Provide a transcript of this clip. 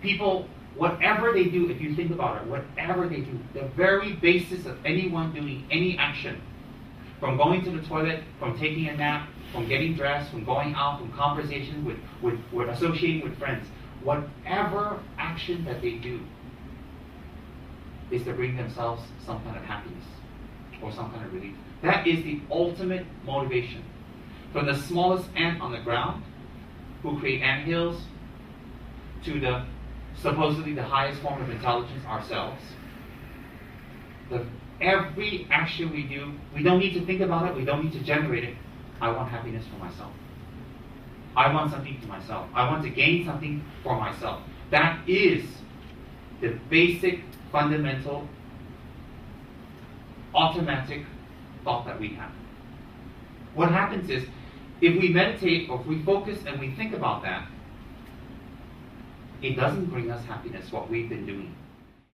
People, whatever they do, if you think about it, whatever they do, the very basis of anyone doing any action, from going to the toilet, from taking a nap, from getting dressed, from going out, from conversation with associating with friends, whatever action that they do is to bring themselves some kind of happiness or some kind of relief. That is the ultimate motivation. From the smallest ant on the ground, who create anthills, to the supposedly the highest form of intelligence, ourselves. Every action we do, we don't need to think about it, we don't need to generate it. I want happiness for myself. I want something for myself. I want to gain something for myself. That is the basic, fundamental, automatic thought that we have. What happens is, if we meditate or if we focus and we think about that, it doesn't bring us happiness, what we've been doing.